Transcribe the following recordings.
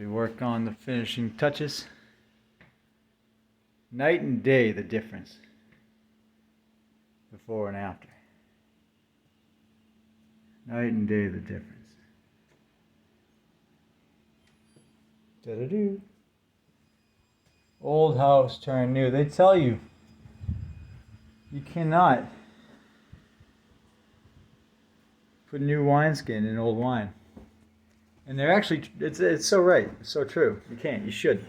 We work on the finishing touches. Night and day, the difference. Before and after. Night and day, the difference. Da-da-doo. Old house turned new. They tell you you cannot put new wineskin in old wine. And they're actually, it's so right. It's so true. You can't. You shouldn't.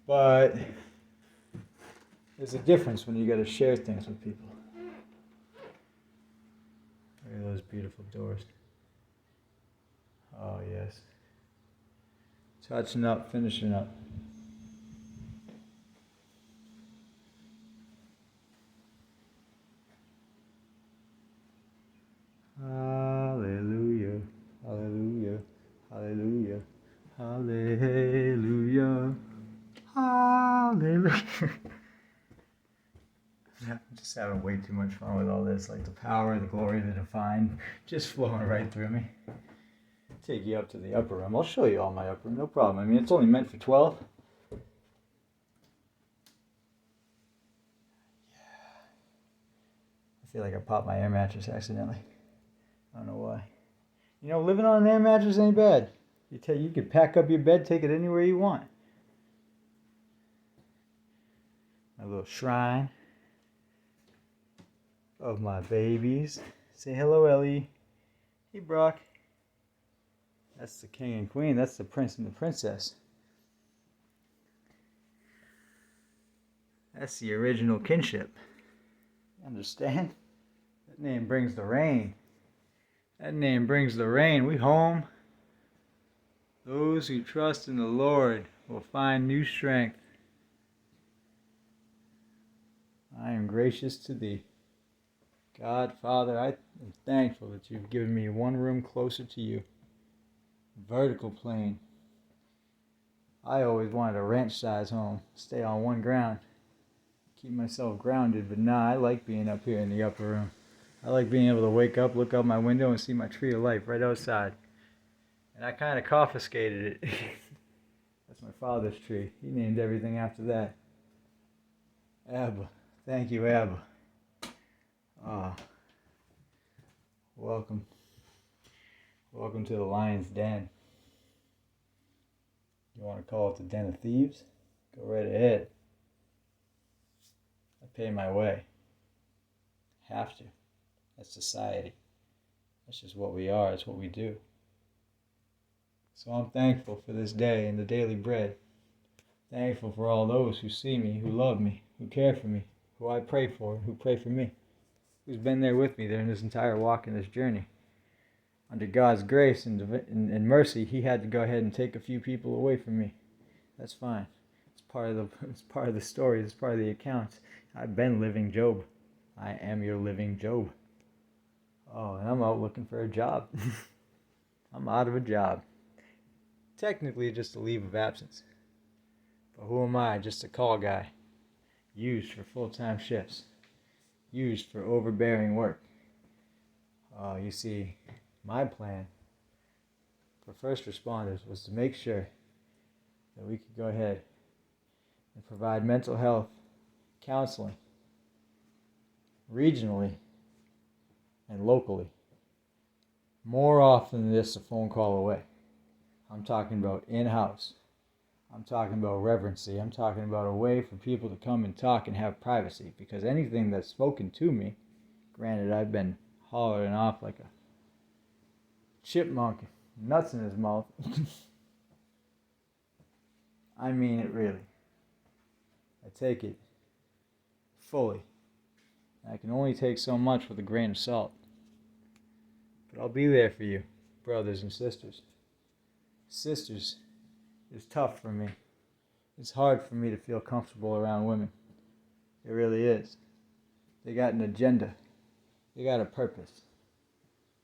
But there's a difference when you got to share things with people. Look at those beautiful doors. Oh, yes. Touching up, finishing up. Hallelujah, hallelujah, hallelujah, hallelujah, hallelujah. I'm just having way too much fun with all this, like the power, the glory, the divine, just flowing right through me. Take you up to the upper room. I'll show you all my upper room, no problem. I mean, it's only meant for 12. I feel like I popped my air mattress accidentally. I don't know why. You know, living on an air mattress ain't bad. You could pack up your bed, take it anywhere you want. My little shrine of my babies. Say hello, Ellie. Hey, Brock. That's the king and queen. That's the prince and the princess. That's the original kinship. Understand? That name brings the rain. That name brings the rain. We home. Those who trust in the Lord will find new strength. I am gracious to thee. God, Father, I am thankful that you've given me one room closer to you. Vertical plane. I always wanted a ranch-size home. Stay on one ground. Keep myself grounded, but nah, I like being up here in the upper room. I like being able to wake up, look out my window, and see my tree of life right outside. And I kind of confiscated it. That's my father's tree. He named everything after that. Abba. Thank you, Abba. Ah. Welcome. Welcome to the lion's den. You want to call it the den of thieves? Go right ahead. I pay my way. Have to. That's society. That's just what we are. It's what we do. So I'm thankful for this day and the daily bread. Thankful for all those who see me, who love me, who care for me, who I pray for, who pray for me, who's been there with me during this entire walk and this journey. Under God's grace and mercy, He had to go ahead and take a few people away from me. That's fine. It's part of the story. It's part of the account. I've been living Job. I am your living Job. Oh, and I'm out looking for a job. I'm out of a job. Technically, just a leave of absence. But who am I? Just a call guy. Used for full-time shifts. Used for overbearing work. You see, my plan for first responders was to make sure that we could go ahead and provide mental health counseling regionally and locally more often than just a phone call away. I'm talking about in-house. I'm talking about reverency. I'm talking about a way for people to come and talk and have privacy, because anything that's spoken to me, granted I've been hollering off like a chipmunk, nuts in his mouth. I mean it really. I take it fully. I can only take so much with a grain of salt. But I'll be there for you, brothers and sisters. Sisters is tough for me. It's hard for me to feel comfortable around women. It really is. They got an agenda. They got a purpose.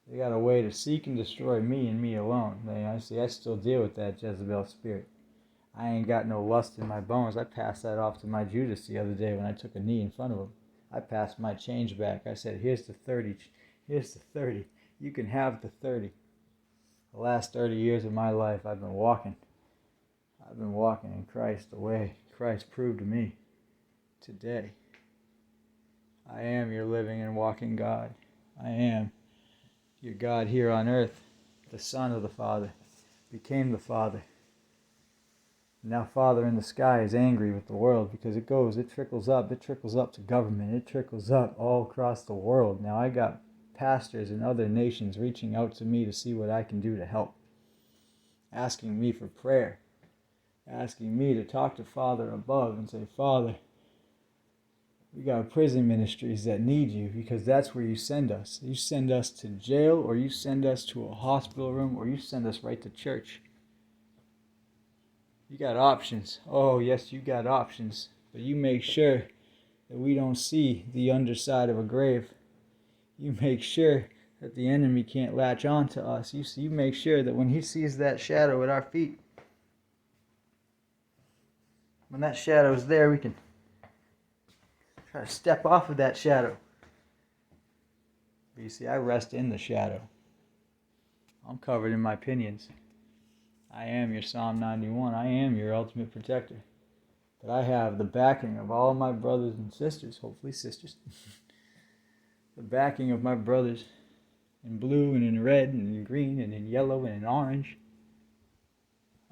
They got a way to seek and destroy me and me alone. I still deal with that Jezebel spirit. I ain't got no lust in my bones. I passed that off to my Judas the other day when I took a knee in front of him. I passed my change back. I said, here's the 30. Here's the 30. You can have the 30. The last 30 years of my life, I've been walking. I've been walking in Christ the way Christ proved to me today. I am your living and walking God. I am your God here on earth, the Son of the Father, became the Father. Now Father in the sky is angry with the world because it trickles up to government, it trickles up all across the world. Now I got pastors in other nations reaching out to me to see what I can do to help, asking me for prayer, asking me to talk to Father above and say, Father, we got prison ministries that need you because that's where you send us. You send us to jail, or you send us to a hospital room, or you send us right to church. You got options. Oh, yes, you got options. But you make sure that we don't see the underside of a grave. You make sure that the enemy can't latch on to us. You make sure that when he sees that shadow at our feet, when that shadow is there, we can try to step off of that shadow. But you see, I rest in the shadow. I'm covered in my pinions. I am your Psalm 91. I am your ultimate protector. But I have the backing of all my brothers and sisters, hopefully sisters. The backing of my brothers in blue and in red and in green and in yellow and in orange.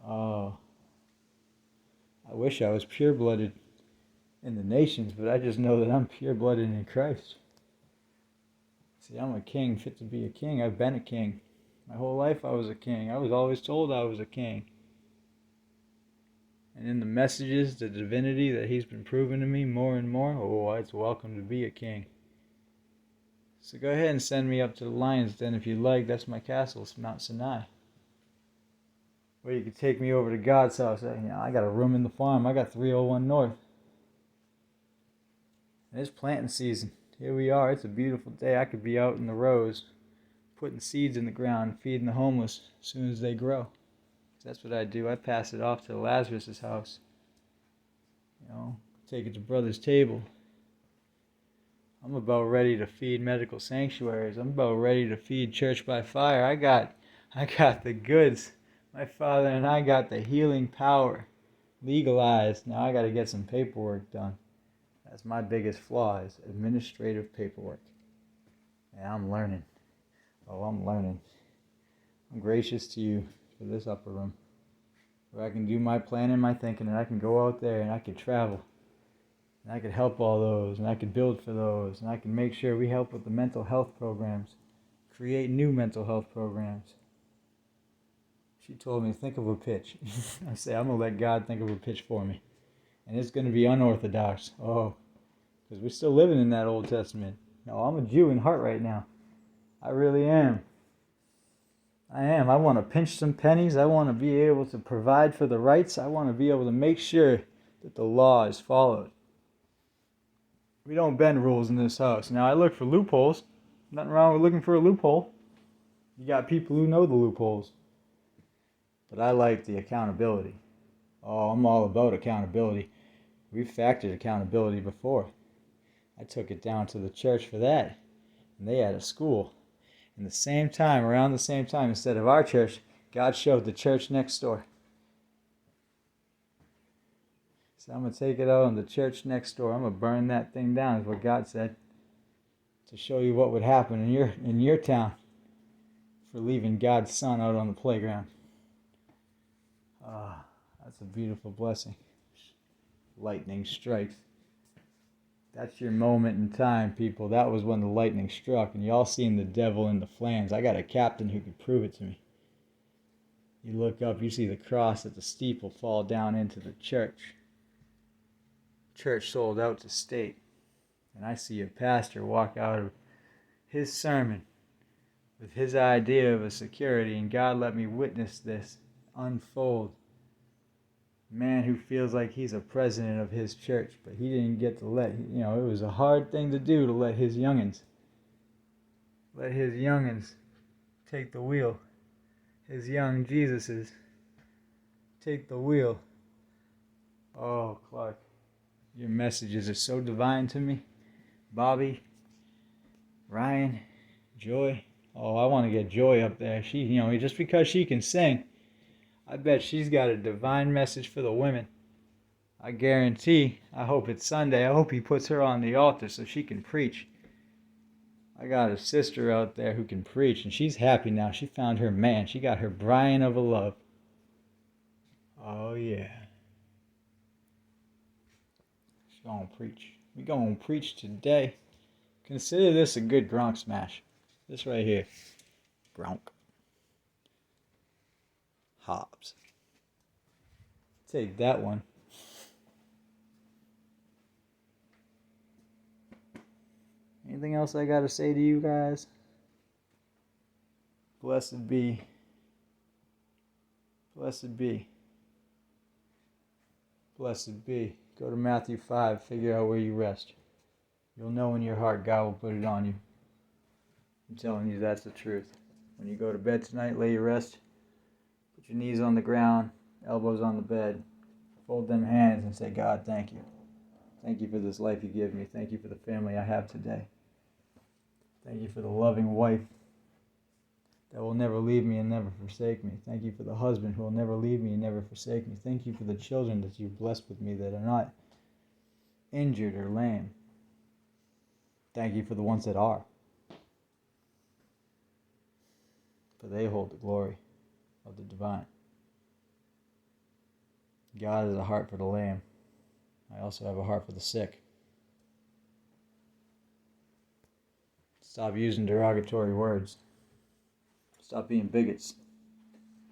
Oh, I wish I was pure-blooded in the nations, but I just know that I'm pure-blooded in Christ. See, I'm a king fit to be a king. I've been a king. My whole life I was a king. I was always told I was a king. And in the messages, the divinity that he's been proving to me more and more, oh, it's welcome to be a king. So go ahead and send me up to the lion's den if you like. That's my castle, it's Mount Sinai. Or you could take me over to God's house. I got a room in the farm. I got 301 North. And it's planting season. Here we are. It's a beautiful day. I could be out in the rows, putting seeds in the ground, feeding the homeless as soon as they grow. That's what I do. I pass it off to Lazarus' house. Take it to Brother's table. I'm about ready to feed medical sanctuaries. I'm about ready to feed church by fire. I got the goods. My father and I got the healing power legalized. Now I got to get some paperwork done. That's my biggest flaw, is administrative paperwork. And I'm learning. Oh, I'm learning. I'm gracious to you for this upper room, where I can do my planning, my thinking, and I can go out there and I can travel, and I can help all those, and I can build for those, and I can make sure we help with the mental health programs, create new mental health programs. She told me, think of a pitch. I say, I'm going to let God think of a pitch for me. And it's going to be unorthodox. Oh, because we're still living in that Old Testament. No, I'm a Jew in heart right now. I really am. I am. I want to pinch some pennies. I want to be able to provide for the rights. I want to be able to make sure that the law is followed. We don't bend rules in this house. Now, I look for loopholes. Nothing wrong with looking for a loophole. You got people who know the loopholes. But I like the accountability. Oh, I'm all about accountability. We've factored accountability before. I took it down to the church for that. And they had a school. And around the same time, instead of our church, God showed the church next door. So I'm going to take it out on the church next door. I'm going to burn that thing down, is what God said, to show you what would happen in your town for leaving God's son out on the playground. Ah, that's a beautiful blessing. Lightning strikes. That's your moment in time, people. That was when the lightning struck, and y'all seen the devil in the flames. I got a captain who could prove it to me. You look up, you see the cross at the steeple fall down into the church. Church sold out to state. And I see a pastor walk out of his sermon with his idea of a security, and God let me witness this unfold. Man who feels like he's a president of his church, but he didn't get to it was a hard thing to do, to let his youngins take the wheel. His young Jesuses take the wheel. Oh, Clark, your messages are so divine to me. Bobby, Ryan, Joy, Oh, I want to get Joy up there. She, just because she can sing, I bet she's got a divine message for the women. I guarantee, I hope it's Sunday, I hope he puts her on the altar so she can preach. I got a sister out there who can preach, and she's happy now. She found her man. She got her Brian of a love. Oh, yeah. She's going to preach. We going to preach today. Consider this a good Gronk smash. This right here. Gronk. Hobbs. Take that one. Anything else I got to say to you guys? Blessed be. Blessed be. Blessed be. Go to Matthew 5. Figure out where you rest. You'll know in your heart God will put it on you. I'm telling you, that's the truth. When you go to bed tonight, lay your rest. Put your knees on the ground, elbows on the bed. Fold them hands and say, God, thank you. Thank you for this life you give me. Thank you for the family I have today. Thank you for the loving wife that will never leave me and never forsake me. Thank you for the husband who will never leave me and never forsake me. Thank you for the children that you've blessed with me that are not injured or lame. Thank you for the ones that are. For they hold the glory of the divine. God has a heart for the lame. I also have a heart for the sick. Stop using derogatory words. Stop being bigots.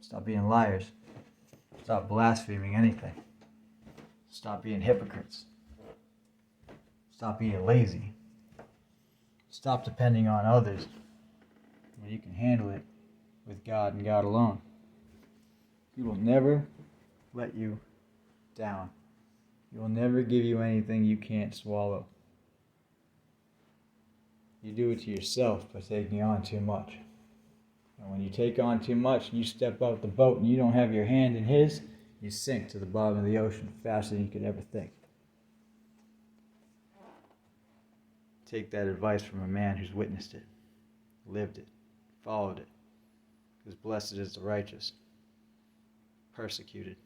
Stop being liars. Stop blaspheming anything. Stop being hypocrites. Stop being lazy. Stop depending on others when you can handle it with God and God alone. He will never let you down. He will never give you anything you can't swallow. You do it to yourself by taking on too much. And when you take on too much and you step out the boat and you don't have your hand in his, you sink to the bottom of the ocean faster than you could ever think. Take that advice from a man who's witnessed it, lived it, followed it. Because blessed is the righteous, persecuted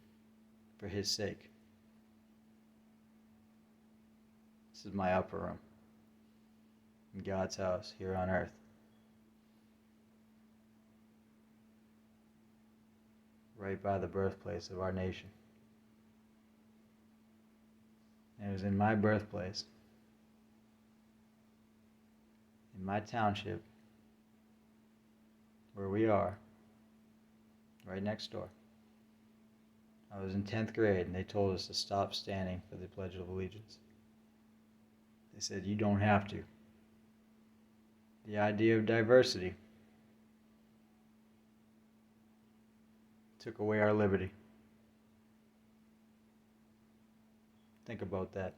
for his sake. This is my upper room in God's house here on earth. Right by the birthplace of our nation. And it was in my birthplace, in my township, where we are, right next door. I was in 10th grade and they told us to stop standing for the Pledge of Allegiance. They said, you don't have to. The idea of diversity took away our liberty. Think about that.